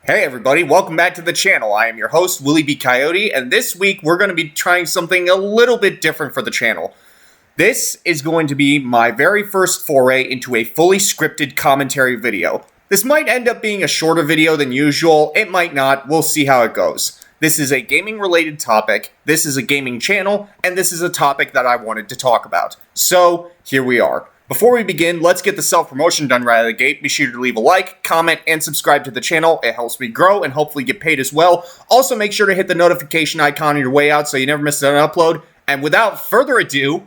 Hey everybody, welcome back to the channel. I am your host, Willie B. Coyote, and this week we're going to be trying something a little bit different for the channel. This is going to be my very first foray into a fully scripted commentary video. This might end up being a shorter video than usual, it might not, we'll see how it goes. This is a gaming-related topic, this is a gaming channel, and this is a topic that I wanted to talk about. So, here we are. Before we begin, let's get the self-promotion done right out of the gate. Be sure to leave a like, comment, and subscribe to the channel. It helps me grow and hopefully get paid as well. Also, make sure to hit the notification icon on your way out so you never miss an upload. And without further ado,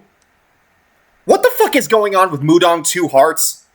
what the fuck is going on with Mudang 2 Hearts?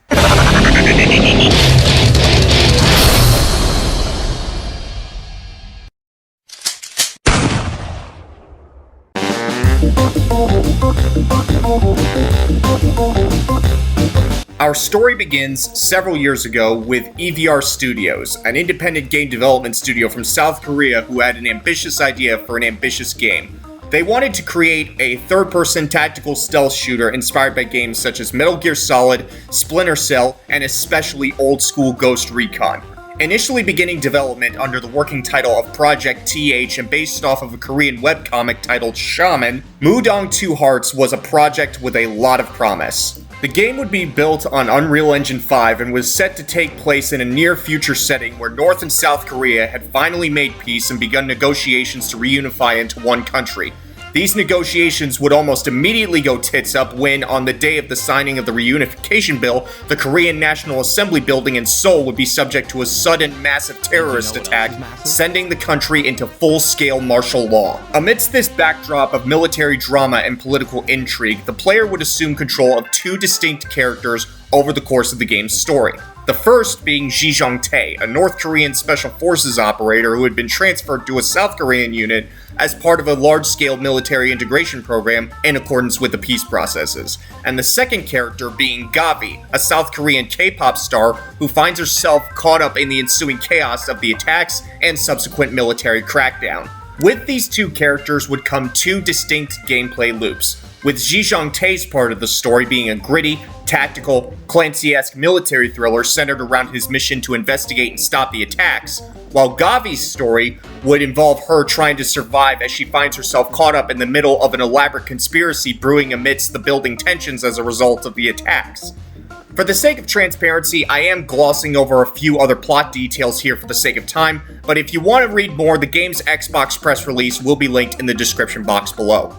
Our story begins several years ago with EVR Studios, an independent game development studio from South Korea who had an ambitious idea for an ambitious game. They wanted to create a third-person tactical stealth shooter inspired by games such as Metal Gear Solid, Splinter Cell, and especially old-school Ghost Recon. Initially beginning development under the working title of Project TH and based off of a Korean webcomic titled Shaman, Mudang 2 Hearts was a project with a lot of promise. The game would be built on Unreal Engine 5 and was set to take place in a near-future setting where North and South Korea had finally made peace and begun negotiations to reunify into one country. These negotiations would almost immediately go tits up when, on the day of the signing of the reunification bill, the Korean National Assembly building in Seoul would be subject to a sudden massive terrorist attack, sending the country into full-scale martial law. Amidst this backdrop of military drama and political intrigue, the player would assume control of two distinct characters over the course of the game's story. The first being Ji Jong-tae, a North Korean Special Forces operator who had been transferred to a South Korean unit as part of a large-scale military integration program in accordance with the peace processes. And the second character being Gavi, a South Korean K-pop star who finds herself caught up in the ensuing chaos of the attacks and subsequent military crackdown. With these two characters would come two distinct gameplay loops, with Ji Jong-tae's part of the story being a gritty, tactical, Clancy-esque military thriller centered around his mission to investigate and stop the attacks, while Gavi's story would involve her trying to survive as she finds herself caught up in the middle of an elaborate conspiracy brewing amidst the building tensions as a result of the attacks. For the sake of transparency, I am glossing over a few other plot details here for the sake of time, but if you want to read more, the game's Xbox press release will be linked in the description box below.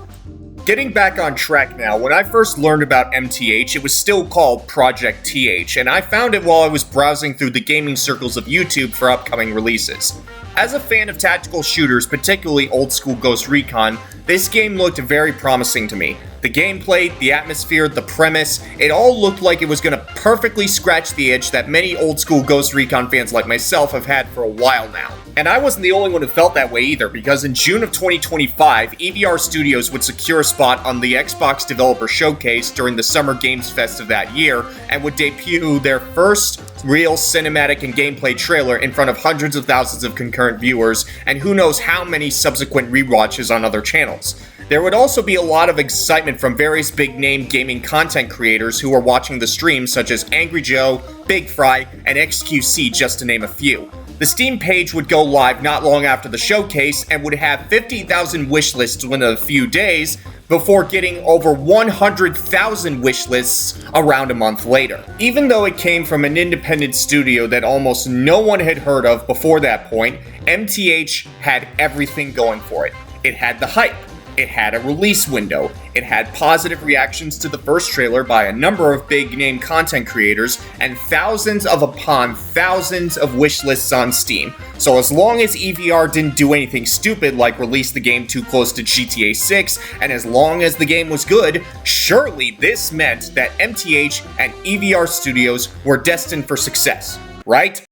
Getting back on track now, when I first learned about MTH, it was still called Project TH, and I found it while I was browsing through the gaming circles of YouTube for upcoming releases. As a fan of tactical shooters, particularly old-school Ghost Recon, this game looked very promising to me. The gameplay, the atmosphere, the premise, it all looked like it was going to perfectly scratch the itch that many old-school Ghost Recon fans like myself have had for a while now. And I wasn't the only one who felt that way either, because in June of 2025, EVR Studios would secure a spot on the Xbox Developer Showcase during the Summer Games Fest of that year, and would debut their first real cinematic and gameplay trailer in front of hundreds of thousands of concurrent viewers, and who knows how many subsequent rewatches on other channels. There would also be a lot of excitement from various big-name gaming content creators who were watching the stream, such as Angry Joe, Big Fry, and XQC, just to name a few. The Steam page would go live not long after the showcase and would have 50,000 wishlists within a few days before getting over 100,000 wishlists around a month later. Even though it came from an independent studio that almost no one had heard of before that point, MTH had everything going for it. It had the hype. It had a release window, it had positive reactions to the first trailer by a number of big-name content creators, and thousands upon thousands of wish lists on Steam. So as long as EVR didn't do anything stupid like release the game too close to GTA 6, and as long as the game was good, surely this meant that MTH and EVR Studios were destined for success. Right?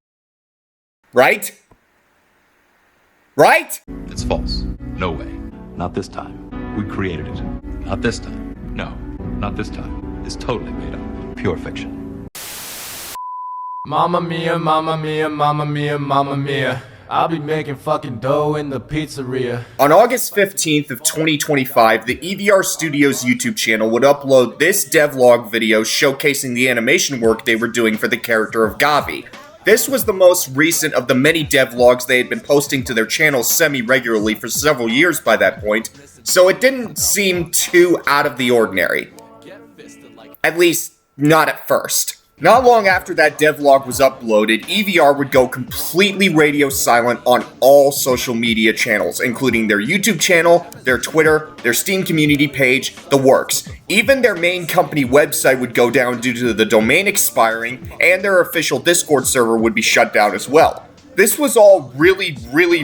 Right? Right? It's false. No way. Not this time. We created it. Not this time. No, not this time. It's totally made up. Pure fiction. Mamma mia, mamma mia, mamma mia, mamma mia. I'll be making fucking dough in the pizzeria. On August 15th of 2025, the EVR Studios YouTube channel would upload this devlog video showcasing the animation work they were doing for the character of Gavi. This was the most recent of the many devlogs they had been posting to their channel semi-regularly for several years by that point, so it didn't seem too out of the ordinary. At least, not at first. Not long after that devlog was uploaded, EVR would go completely radio silent on all social media channels, including their YouTube channel, their Twitter, their Steam community page, the works. Even their main company website would go down due to the domain expiring, and their official Discord server would be shut down as well. This was all really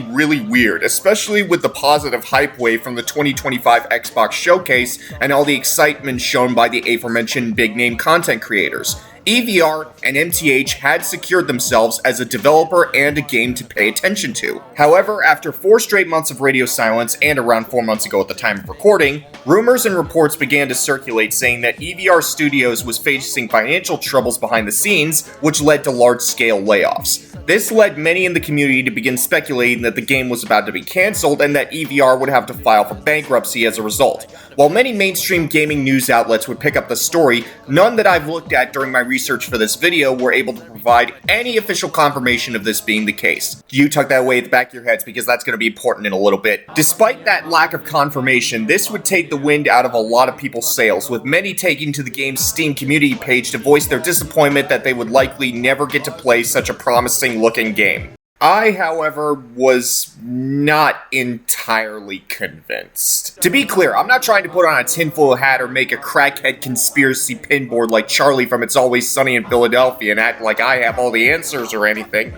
weird, especially with the positive hype wave from the 2025 Xbox Showcase and all the excitement shown by the aforementioned big-name content creators. EVR and MTH had secured themselves as a developer and a game to pay attention to. However, after 4 straight months of radio silence, and around 4 months ago at the time of recording, rumors and reports began to circulate saying that EVR Studios was facing financial troubles behind the scenes, which led to large-scale layoffs. This led many in the community to begin speculating that the game was about to be cancelled and that EVR would have to file for bankruptcy as a result. While many mainstream gaming news outlets would pick up the story, none that I've looked at during my research for this video were able to provide any official confirmation of this being the case. You tuck that away at the back of your heads because that's going to be important in a little bit. Despite that lack of confirmation, this would take the wind out of a lot of people's sails, with many taking to the game's Steam community page to voice their disappointment that they would likely never get to play such a promising looking game. I, however, was not entirely convinced. To be clear, I'm not trying to put on a tinfoil hat or make a crackhead conspiracy pinboard like Charlie from It's Always Sunny in Philadelphia and act like I have all the answers or anything.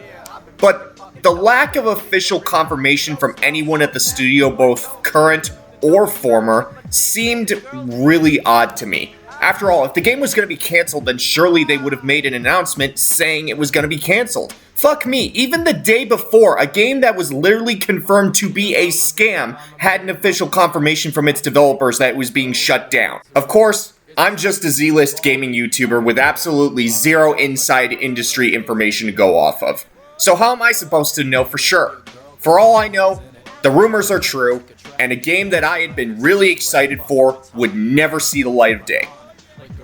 But the lack of official confirmation from anyone at the studio, both current or former, seemed really odd to me. After all, if the game was going to be cancelled, then surely they would have made an announcement saying it was going to be cancelled. Fuck me, even the day before, a game that was literally confirmed to be a scam had an official confirmation from its developers that it was being shut down. Of course, I'm just a Z-list gaming YouTuber with absolutely zero inside industry information to go off of. So how am I supposed to know for sure? For all I know, the rumors are true, and a game that I had been really excited for would never see the light of day.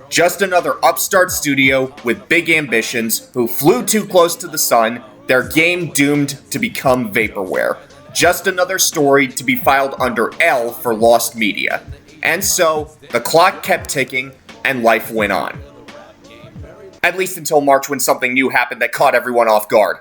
Just another upstart studio with big ambitions who flew too close to the sun, their game doomed to become vaporware. Just another story to be filed under L for lost media. And so, the clock kept ticking, and life went on. At least until March, when something new happened that caught everyone off guard.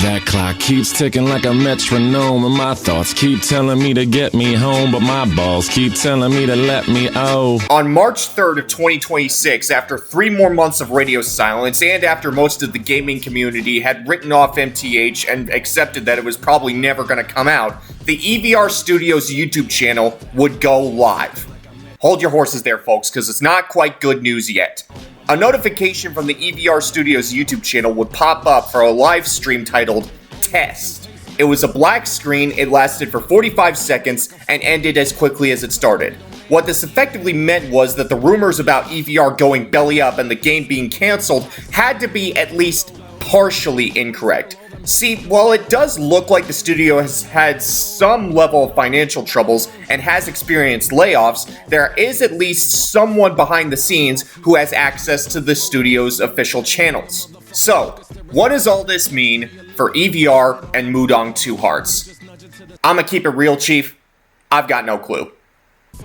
That clock keeps ticking like a metronome, and my thoughts keep telling me to get me home, but my balls keep telling me to let me On March 3rd of 2026, after 3 more months of radio silence, and after most of the gaming community had written off MTH and accepted that it was probably never going to come out, the EVR Studios YouTube channel would go live. Hold your horses there, folks, because it's not quite good news yet. A notification from the EVR Studios YouTube channel would pop up for a live stream titled Test. It was a black screen, it lasted for 45 seconds, and ended as quickly as it started. What this effectively meant was that the rumors about EVR going belly up and the game being cancelled had to be at least partially incorrect. See, while it does look like the studio has had some level of financial troubles and has experienced layoffs, there is at least someone behind the scenes who has access to the studio's official channels. So, what does all this mean for EVR and Mudang 2 Hearts? I'ma keep it real, Chief. I've got no clue.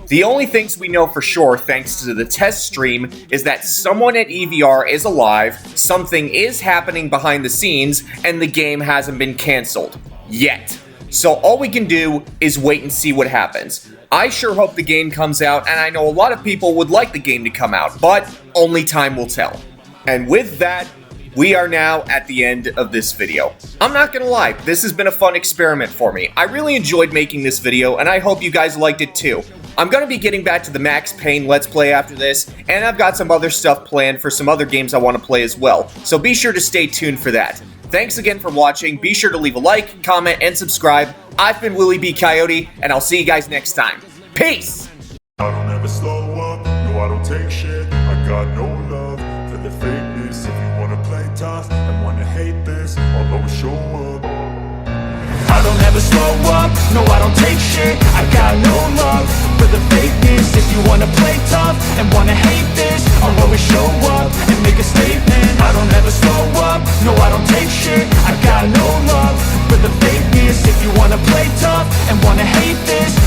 The only things we know for sure, thanks to the test stream, is that someone at EVR is alive, something is happening behind the scenes, and the game hasn't been cancelled. Yet. So all we can do is wait and see what happens. I sure hope the game comes out, and I know a lot of people would like the game to come out, but only time will tell. And with that, we are now at the end of this video. I'm not gonna lie, this has been a fun experiment for me. I really enjoyed making this video, and I hope you guys liked it too. I'm gonna be getting back to the Max Payne Let's Play after this, and I've got some other stuff planned for some other games I want to play as well, so be sure to stay tuned for that. Thanks again for watching, be sure to leave a like, comment, and subscribe. I've been Willie B. Coyote, and I'll see you guys next time. Peace! I don't ever slow up, no I don't take shit. I got no love for the fakeness. If you wanna play tough and wanna hate this, I'll always show up. I don't ever slow up, no I don't take shit. I got no love for the fakeness. If you wanna play tough and wanna hate this, I'll always show up and make a statement. I don't ever slow up, no I don't take shit. I got no love for the fakeness. If you wanna play tough and wanna hate this,